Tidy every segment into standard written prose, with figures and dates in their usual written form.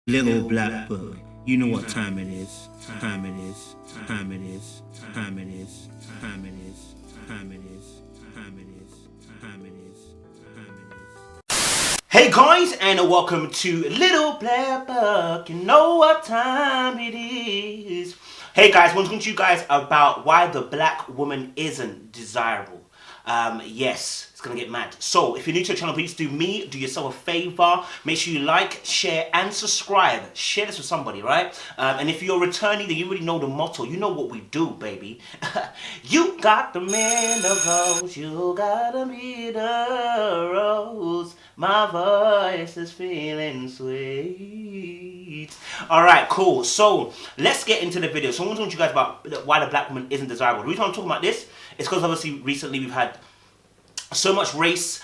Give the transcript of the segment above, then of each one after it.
Little black book. You know what time it is. Time it is. Time it is. Time it is. Time it is. Time it is. Time it is. Time it is. Time it is. Hey guys, and welcome to Little Black Book. You know what time it is. Hey guys, I want to talk to you guys about why the black woman isn't desirable. Yes, it's gonna get mad. So if you're new to the channel, please do yourself a favor. Make sure you like, share, and subscribe. Share this with somebody, right? And if you're returning, then you already know the motto. You know what we do, baby. You got the man of rose, you gotta be the rose. My voice is feeling sweet. Alright, cool. So let's get into the video. So I want to talk to you guys about why the black woman isn't desirable. The reason I'm talking about this is because obviously recently we've had so much race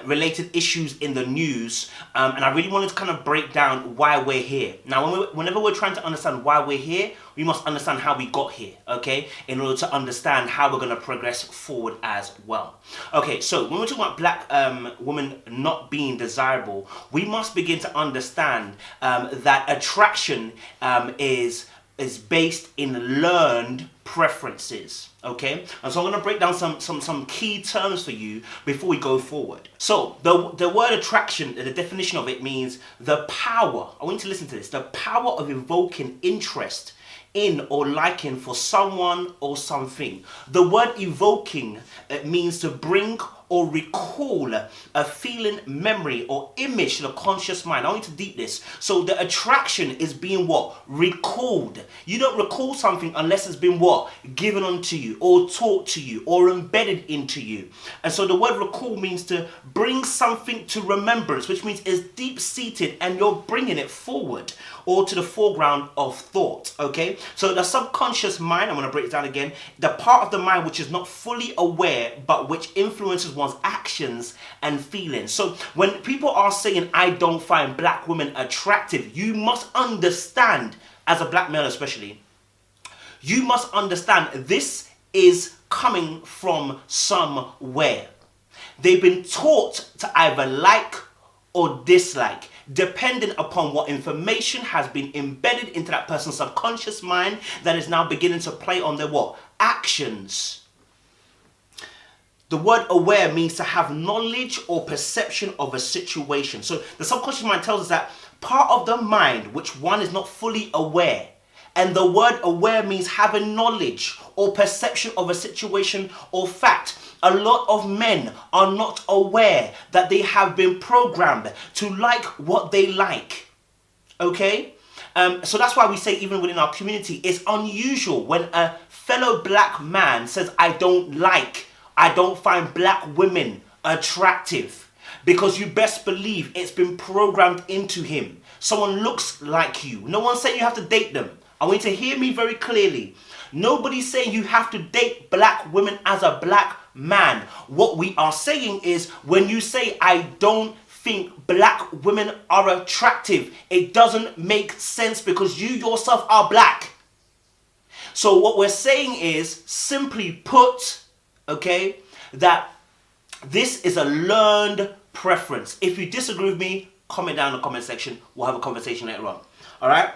related issues in the news, and I really wanted to kind of break down why we're here. Now, whenever we're trying to understand why we're here, we must understand how we got here, okay, in order to understand how we're going to progress forward as well. Okay, so when we're talking about black women not being desirable, we must begin to understand that attraction is based in learned preferences, okay? And so I'm going to break down some key terms for you before we go forward. So the word attraction, the definition of it means the power, I want you to listen to this, the power of evoking interest in or liking for someone or something. The word evoking, it means to bring or recall a feeling, memory, or image to the conscious mind. I want you to deep this. So the attraction is being what? Recalled. You don't recall something unless it's been what? Given unto you, or taught to you, or embedded into you. And so the word recall means to bring something to remembrance, which means it's deep-seated and you're bringing it forward or to the foreground of thought, okay? So the subconscious mind, I'm going to break it down again, the part of the mind which is not fully aware but which influences one's actions and feelings. So when people are saying, I don't find black women attractive, you must understand, as a black male especially, you must understand this is coming from somewhere. They've been taught to either like or dislike, depending upon what information has been embedded into that person's subconscious mind that is now beginning to play on their what? Actions. The word aware means to have knowledge or perception of a situation. So the subconscious mind tells us that part of the mind which one is not fully aware, and the word aware means having knowledge or perception of a situation or fact. A lot of men are not aware that they have been programmed to like what they like, okay? So that's why we say even within our community, it's unusual when a fellow black man says, I don't find black women attractive, because you best believe it's been programmed into him. Someone looks like you. No one's saying you have to date them. I want you to hear me very clearly. Nobody's saying you have to date black women as a black man. What we are saying is, when you say, I don't think black women are attractive, it doesn't make sense because you yourself are black. So what we're saying is, simply put, okay, that this is a learned preference. If you disagree with me, comment down in the comment section. We'll have a conversation later on. All right?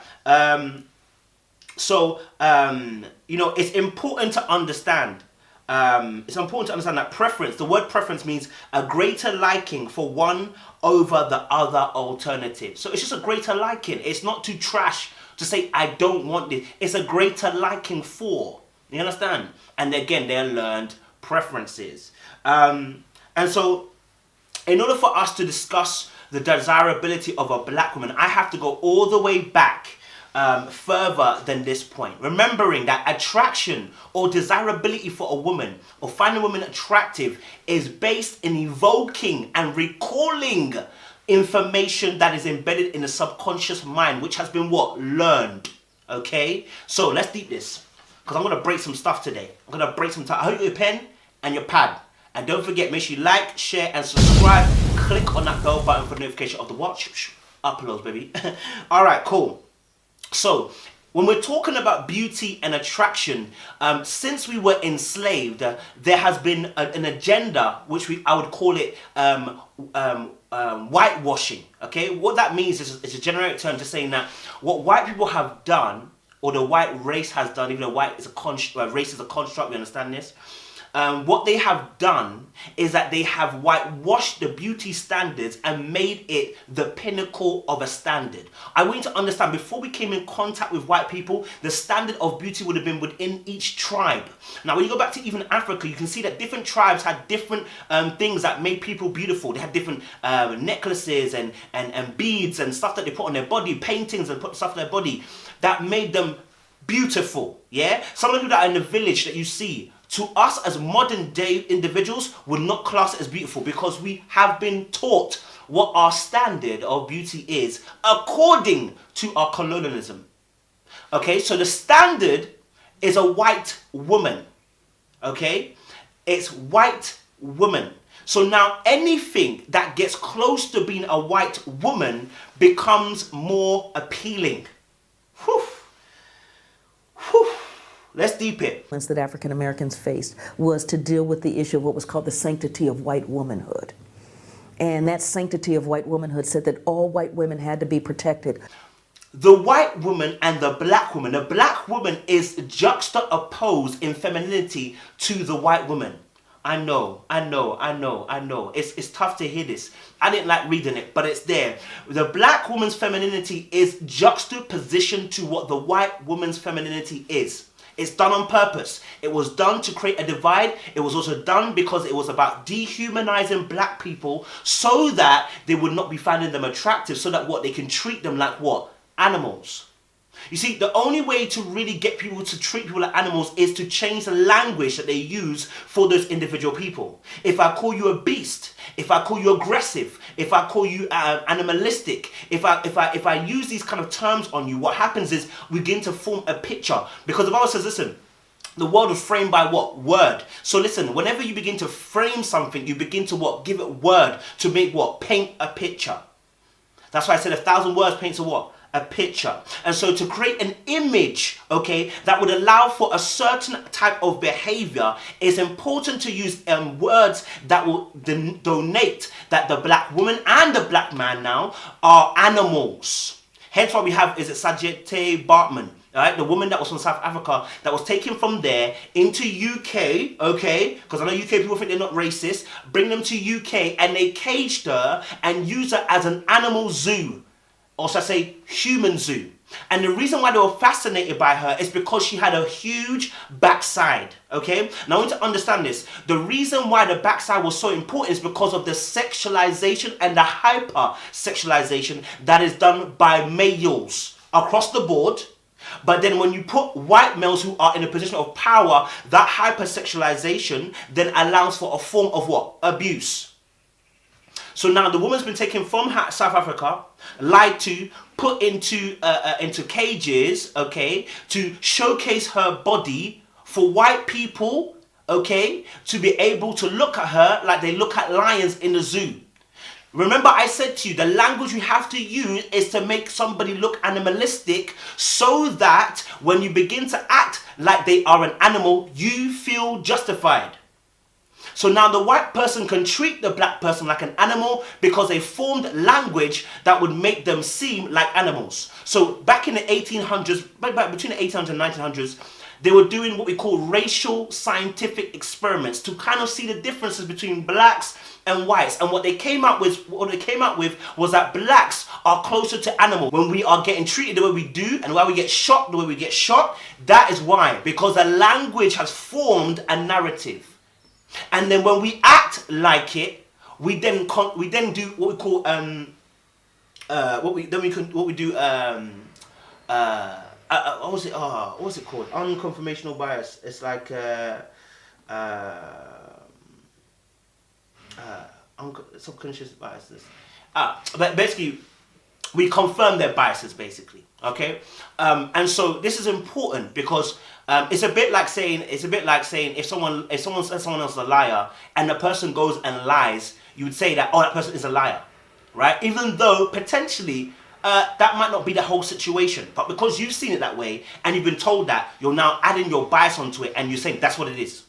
You know, it's important to understand. That preference, the word preference means a greater liking for one over the other alternative. So it's just a greater liking. It's not too trash to say, I don't want this. It's a greater liking for. You understand? And again, they're learned preferences. And so in order for us to discuss the desirability of a black woman, I have to go all the way back further than this point, remembering that attraction or desirability for a woman or finding a woman attractive is based in evoking and recalling information that is embedded in the subconscious mind, which has been what? Learned. Okay, so let's deep this, because I'm going to break some stuff today. I'm going to break some time. I hope you have your pen and your pad, and don't forget, make sure you like, share, and subscribe. Click on that bell button for notification of the watch uploads, baby. All right, cool. So when we're talking about beauty and attraction, since we were enslaved, there has been an agenda, which I would call it whitewashing. Okay, what that means is it's a generic term just saying that what white people have done, or the white race has done, even though white is race is a construct, we understand this. What they have done is that they have whitewashed the beauty standards and made it the pinnacle of a standard. I want you to understand, before we came in contact with white people, the standard of beauty would have been within each tribe. Now, when you go back to even Africa, you can see that different tribes had different things that made people beautiful. They had different necklaces and beads and stuff that they put on their body, paintings and put stuff on their body that made them beautiful. Yeah? Some of the people that are in the village that you see, to us as modern day individuals, would not class it as beautiful because we have been taught what our standard of beauty is according to our colonialism. Okay, so the standard is a white woman. Okay, it's white woman. So now anything that gets close to being a white woman becomes more appealing. Whew. Whew. Let's deep it. That African Americans faced was to deal with the issue of what was called the sanctity of white womanhood. And that sanctity of white womanhood said that all white women had to be protected. The white woman and the black woman. The black woman is juxtaposed in femininity to the white woman. I know. It's tough to hear this. I didn't like reading it, but it's there. The black woman's femininity is juxtaposition to what the white woman's femininity is. It's done on purpose. It was done to create a divide. It was also done because it was about dehumanizing black people so that they would not be finding them attractive, so that what they can treat them like what? Animals. You see, the only way to really get people to treat people like animals is to change the language that they use for those individual people. If I call you a beast, if I call you aggressive, if I call you animalistic, if I use these kind of terms on you, what happens is we begin to form a picture. Because the Bible says, listen, the world is framed by what? Word. So listen, whenever you begin to frame something, you begin to what? Give it word to make what? Paint a picture. That's why I said 1,000 words paints a what? A picture. And so to create an image, okay, that would allow for a certain type of behavior, it's important to use words that will donate that the black woman and the black man now are animals. Hence why we have, is it Sajete Bartman, right? The woman that was from South Africa that was taken from there into UK, okay? Because I know UK people think they're not racist. Bring them to UK and they caged her and used her as an animal zoo. Or should I say human zoo. And the reason why they were fascinated by her is because she had a huge backside, okay? Now I want you to understand this. The reason why the backside was so important is because of the sexualization and the hyper-sexualization that is done by males across the board. But then when you put white males who are in a position of power, that hyper-sexualization then allows for a form of what? Abuse. So now the woman's been taken from South Africa, lied to, put into cages, okay, to showcase her body for white people, okay, to be able to look at her like they look at lions in the zoo. Remember I said to you, the language you have to use is to make somebody look animalistic so that when you begin to act like they are an animal, you feel justified. So now the white person can treat the black person like an animal because they formed language that would make them seem like animals. So back in the 1800s, between the 1800s and 1900s, they were doing what we call racial scientific experiments to kind of see the differences between blacks and whites. And what they came up with was that blacks are closer to animals. When we are getting treated the way we do and why we get shot the way we get shot, that is why. Because the language has formed a narrative. And then when we act like it, we then do what we call what was it called? Unconfirmational bias. It's like subconscious biases. But basically, we confirm their biases, basically. Okay, and so this is important because it's a bit like saying if someone says someone else is a liar and the person goes and lies, you would say that, oh, that person is a liar, right? Even though potentially that might not be the whole situation, but because you've seen it that way and you've been told that, you're now adding your bias onto it and you're saying that's what it is,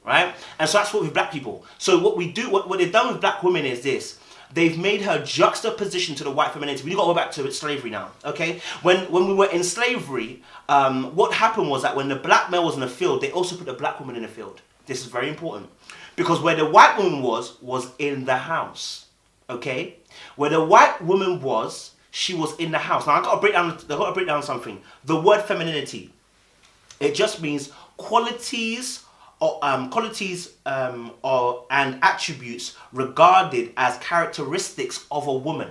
right? And so that's what with black people. So what we do, what they've done with black women is this. they've made her juxtaposition to the white femininity. We got to go back to slavery now, okay? When we were in slavery, what happened was that when the black male was in the field, they also put the black woman in the field. This is very important. Because where the white woman was in the house, okay? Where the white woman was, she was in the house. Now, I got to break down something. The word femininity, it just means qualities and attributes regarded as characteristics of a woman.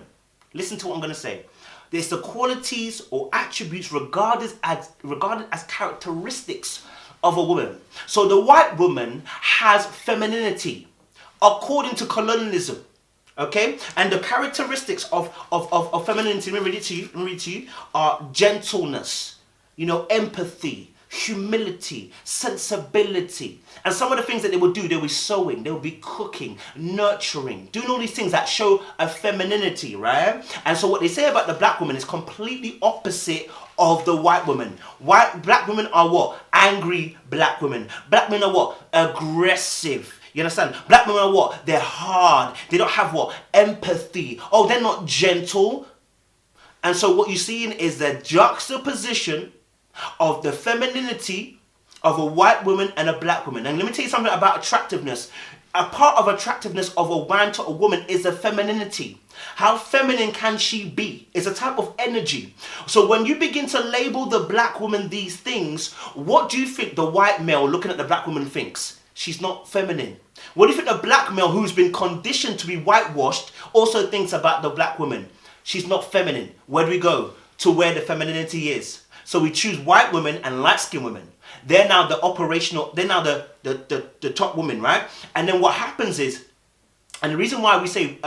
Listen to what I'm going to say. There's the qualities or attributes regarded as characteristics of a woman. So the white woman has femininity according to colonialism. Okay? And the characteristics of femininity, let me read it to you, are gentleness, empathy, humility, sensibility. And some of the things that they would do, they would be sewing, they would be cooking, nurturing, doing all these things that show a femininity, right? And so what they say about the black woman is completely opposite of the white woman. Black women are what? Angry black women. Black men are what? Aggressive. You understand? Black women are what? They're hard. They don't have what? Empathy. Oh, they're not gentle. And so what you're seeing is the juxtaposition of the femininity of a white woman and a black woman. And let me tell you something about attractiveness. A part of attractiveness of a man to a woman is the femininity. How feminine can she be? It's a type of energy. So when you begin to label the black woman these things, what do you think the white male looking at the black woman thinks? She's not feminine. What do you think the black male who's been conditioned to be whitewashed also thinks about the black woman? She's not feminine. Where do we go? To where the femininity is. So we choose white women and light-skinned women. They're now the top women, right? And then what happens is, and the reason why we say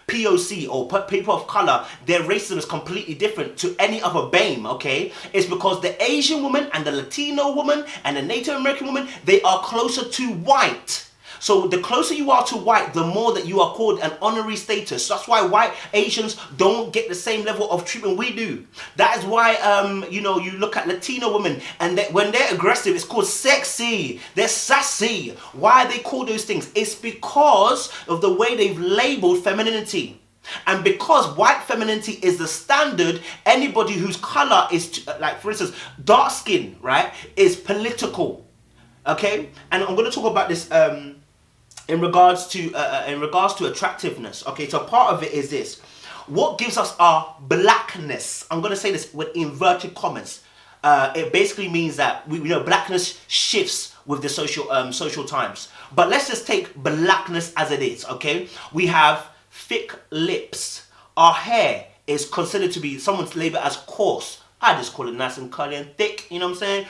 POC or people of color, their racism is completely different to any other BAME, okay? It's because the Asian woman and the Latino woman and the Native American woman, they are closer to white. So the closer you are to white, the more that you are called an honorary status. That's why white Asians don't get the same level of treatment we do. That is why, you look at Latino women and when they're aggressive, it's called sexy. They're sassy. Why are they called those things? It's because of the way they've labeled femininity. And because white femininity is the standard, anybody whose color is, like for instance, dark skin, right, is political. Okay? And I'm going to talk about this in regards to attractiveness. Okay, so part of it is this. What gives us our blackness? I'm going to say this with inverted commas. It basically means that we know blackness shifts with the social times. But let's just take blackness as it is, okay? We have thick lips. Our hair is considered to be, someone's labeled as coarse. I just call it nice and curly and thick, you know what I'm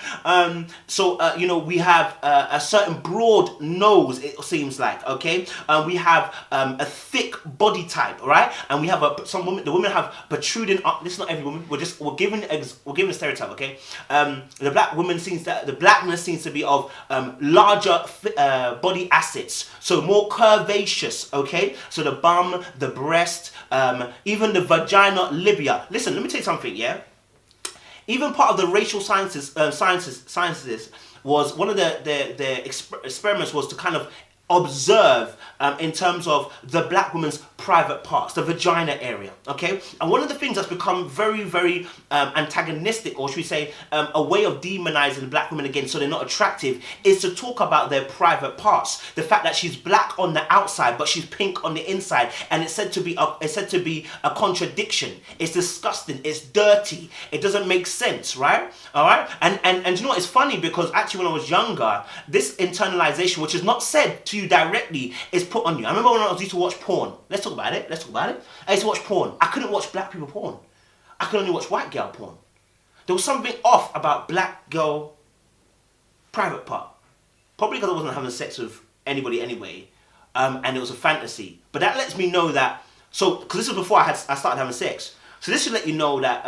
saying? We have a certain broad nose, it seems like, okay? We have a thick body type, right? And we have the women have protruding, this is not every woman, we're giving a stereotype, okay? The blackness seems to be of larger body assets, so more curvaceous, okay? So the bum, the breast, even the vagina labia. Listen, let me tell you something, yeah? Even part of the racial sciences was one of the experiments was to kind of observe in terms of the black woman's private parts, the vagina area, okay? And one of the things that's become very, very antagonistic, or should we say a way of demonizing black women again so they're not attractive, is to talk about their private parts. The fact that she's black on the outside but she's pink on the inside, and it's said to be a contradiction. It's disgusting, it's dirty, it doesn't make sense, right? All right? And you know what, it's funny because actually when I was younger, this internalization, which is not said to you directly, is put on you. I remember when I used to watch porn. Let's talk about it. I used to watch porn. I couldn't watch black people porn. I could only watch white girl porn. There was something off about black girl private part. Probably because I wasn't having sex with anybody anyway. And it was a fantasy. But that lets me know that, because this was before I started having sex. So this should let you know that,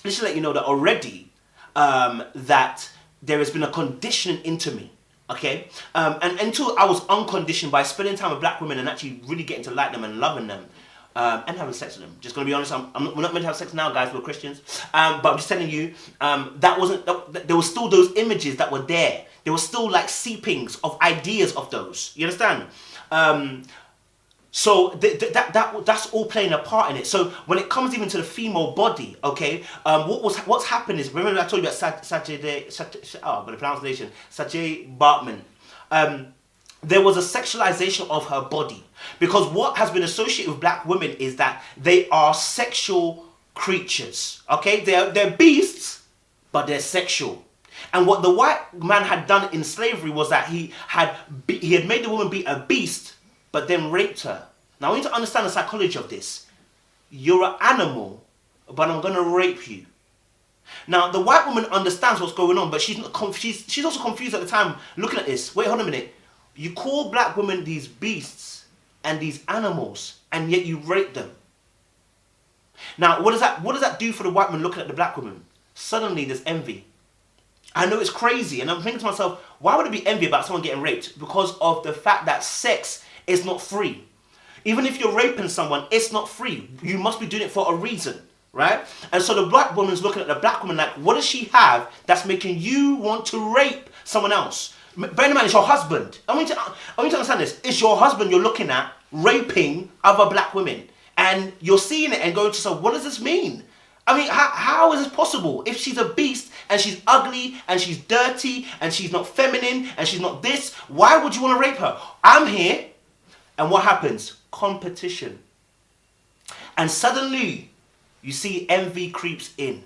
already, that there has been a conditioning into me. Okay, and until I was unconditioned by spending time with black women and actually really getting to like them and loving them, and having sex with them. Just gonna be honest, we're not meant to have sex now, guys. We're Christians, but I'm just telling you, there was still those images that were there. There was still like seepings of ideas of those. You understand? So that's all playing a part in it. So when it comes even to the female body, okay, what's happened is, remember I told you about Sache Bartman. There was a sexualization of her body, because what has been associated with black women is that they are sexual creatures. Okay, they're beasts, but they're sexual. And what the white man had done in slavery was that he had made the woman be a beast, but then raped her. Now, I need to understand the psychology of this. You're an animal, but I'm going to rape you. Now, the white woman understands what's going on, but she's also confused at the time looking at this. Wait, hold on a minute. You call black women these beasts and these animals, and yet you rape them. Now, what does that do for the white man looking at the black woman? Suddenly, there's envy. I know it's crazy, and I'm thinking to myself, why would it be envy about someone getting raped? Because of the fact that sex is not free. Even if you're raping someone, it's not free. You must be doing it for a reason, right? And so the black woman's looking at the black woman like, what does she have that's making you want to rape someone else? Bear in mind, it's your husband. I want you to understand this. It's your husband you're looking at raping other black women. And you're seeing it and going to yourself, what does this mean? I mean, how is this possible? If she's a beast and she's ugly and she's dirty and she's not feminine and she's not this, why would you want to rape her? I'm here. And what happens? Competition. And suddenly, you see envy creeps in.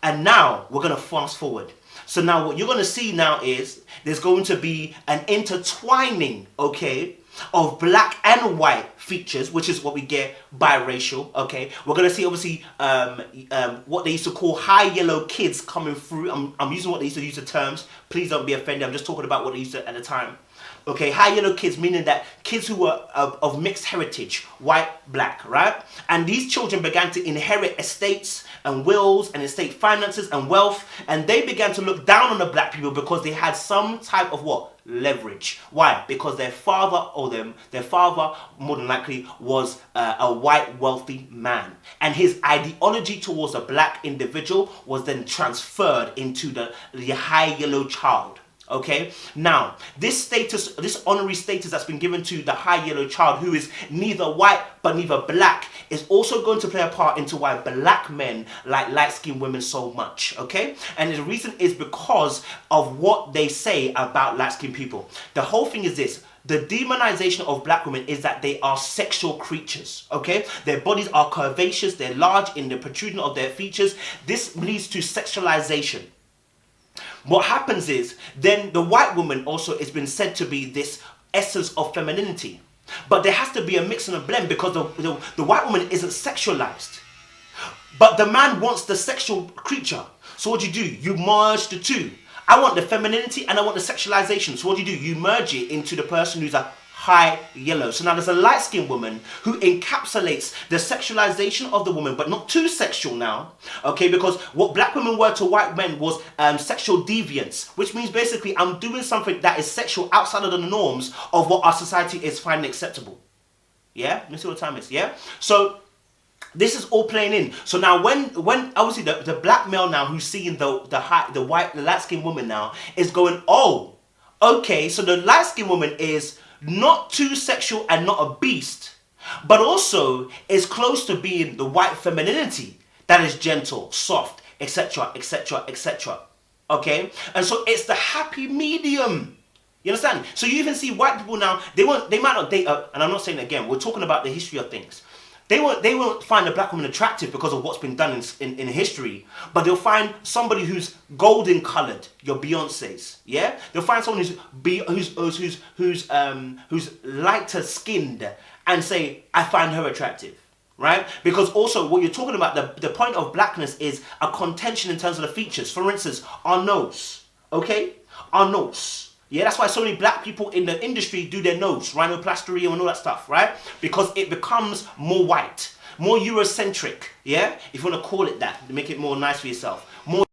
And now, we're going to fast forward. So now what you're going to see now is there's going to be an intertwining, okay, of black and white features, which is what we get biracial, okay. We're going to see, obviously, what they used to call high yellow kids coming through. I'm using what they used to use the terms. Please don't be offended. I'm just talking about what they used to at the time. Okay, high yellow kids, meaning that kids who were of mixed heritage, white, black, right? And these children began to inherit estates and wills and estate finances and wealth, and they began to look down on the black people because they had some type of what? Leverage. Why? Because their father more than likely was a white wealthy man, and his ideology towards a black individual was then transferred into the high yellow child. Okay, now this status, this honorary status that's been given to the high yellow child, who is neither white but neither black, is also going to play a part into why black men like light-skinned women so much. Okay, and the reason is because of what they say about light-skinned people. The whole thing is this: the demonization of black women is that they are sexual creatures, okay? Their bodies are curvaceous, they're large in the protruding of their features. This leads to sexualization. What happens is, then the white woman also has been said to be this essence of femininity. But there has to be a mix and a blend, because the white woman isn't sexualized. But the man wants the sexual creature. So what do? You merge the two. I want the femininity and I want the sexualization. So what do? You merge it into the person who's a high yellow. So now there's a light-skinned woman who encapsulates the sexualization of the woman, but not too sexual now, okay? Because what black women were to white men was sexual deviance, which means basically I'm doing something that is sexual outside of the norms of what our society is finding acceptable. Yeah? Let me see what time it is, yeah? So this is all playing in. So now when obviously the black male now who's seeing the light-skinned woman now is going, oh, okay, so the light-skinned woman is not too sexual and not a beast, but also is close to being the white femininity that is gentle, soft, etc., etc., etc. Okay? And so it's the happy medium. You understand? So you even see white people now, they might not date, and I'm not saying again, we're talking about the history of things. They won't find a black woman attractive because of what's been done in history, but they'll find somebody who's golden colored, your Beyoncés, yeah. They'll find someone who's lighter skinned, and say, I find her attractive, right? Because also what you're talking about, the point of blackness is a contention in terms of the features. For instance, our nose, okay, our nose. Yeah, that's why so many black people in the industry do their nose, rhinoplasty and all that stuff, right? Because it becomes more white, more Eurocentric, yeah? If you want to call it that, to make it more nice for yourself.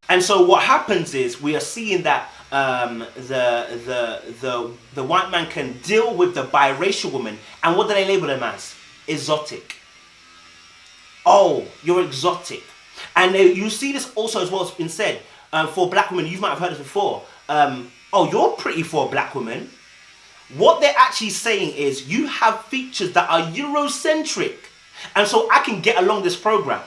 And so what happens is we are seeing that the white man can deal with the biracial woman, and what do they label them as? Exotic. Oh, you're exotic. And you see this also as well as been said for black women. You might have heard this before. Oh, you're pretty for a black woman. What they're actually saying is you have features that are Eurocentric. And so I can get along this program.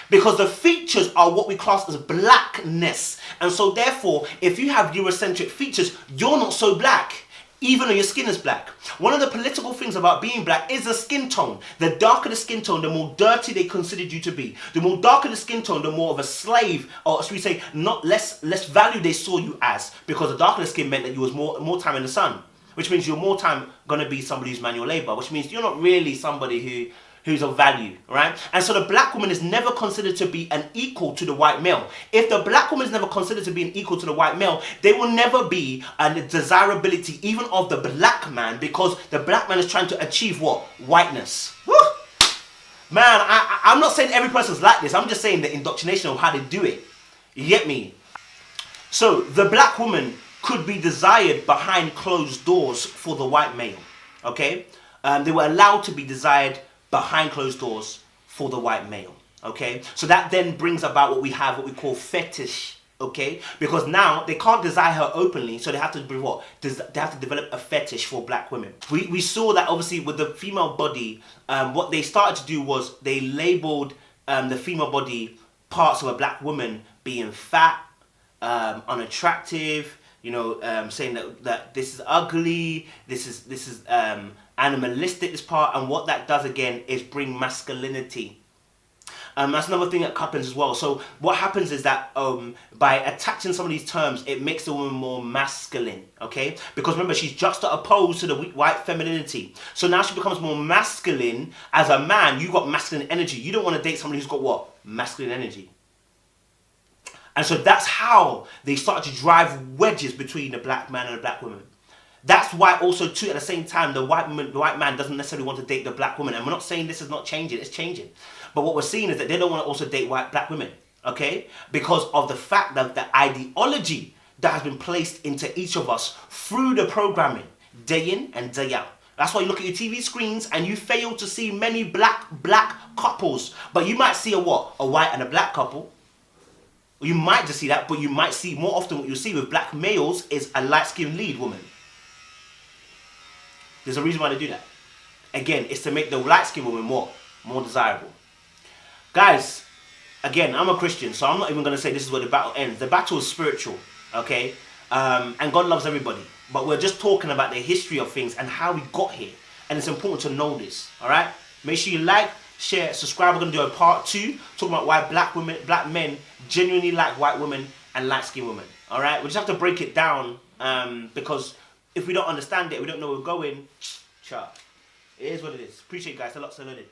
Because the features are what we class as blackness. And so therefore, if you have Eurocentric features, you're not so black. Even though your skin is black. One of the political things about being black is the skin tone. The darker the skin tone, the more dirty they considered you to be. The more darker the skin tone, the more of a slave, or should we say, not less value they saw you as. Because the darker the skin meant that you was more time in the sun. Which means you're more time going to be somebody who's manual labor. Which means you're not really somebody who's of value, right? And so the black woman is never considered to be an equal to the white male. If the black woman is never considered to be an equal to the white male, there will never be a desirability even of the black man, because the black man is trying to achieve what? Whiteness. Woo! Man, I'm not saying every person's like this. I'm just saying the indoctrination of how they do it. You get me? So the black woman could be desired behind closed doors for the white male, okay? They were allowed to be desired behind closed doors for the white male, okay? So that then brings about what we call fetish, okay? Because now they can't desire her openly, so they have to be what? They have to develop a fetish for black women. We saw that obviously with the female body, what they started to do was they labeled the female body parts of a black woman being fat, unattractive, you know, saying that this is ugly, this is animalistic, this part, and what that does again is bring masculinity. That's another thing that happens as well. So what happens is that by attaching some of these terms, it makes the woman more masculine, okay? Because remember, she's juxtaposed to the white femininity. So now she becomes more masculine. As a man, you got masculine energy. You don't want to date somebody who's got what? Masculine energy. And so that's how they start to drive wedges between the black man and the black woman. That's why also too, at the same time, the white man doesn't necessarily want to date the black woman. And we're not saying this is not changing, it's changing. But what we're seeing is that they don't want to also date black women, okay? Because of the fact that the ideology that has been placed into each of us through the programming, day in and day out. That's why you look at your TV screens and you fail to see many black couples. But you might see a what? A white and a black couple. You might just see that, but you might see more often what you see with black males is a light-skinned lead woman. There's a reason why they do that. Again, it's to make the light-skinned woman more desirable. Guys, again, I'm a Christian, so I'm not even going to say this is where the battle ends. The battle is spiritual, okay? And God loves everybody. But we're just talking about the history of things and how we got here. And it's important to know this, all right? Make sure you like, share, subscribe. We're going to do a part 2, talking about why black men genuinely like white women and light-skinned women, all right? We just have to break it down because if we don't understand it, we don't know where we're going, it is what it is. Appreciate you guys. A lot saluted.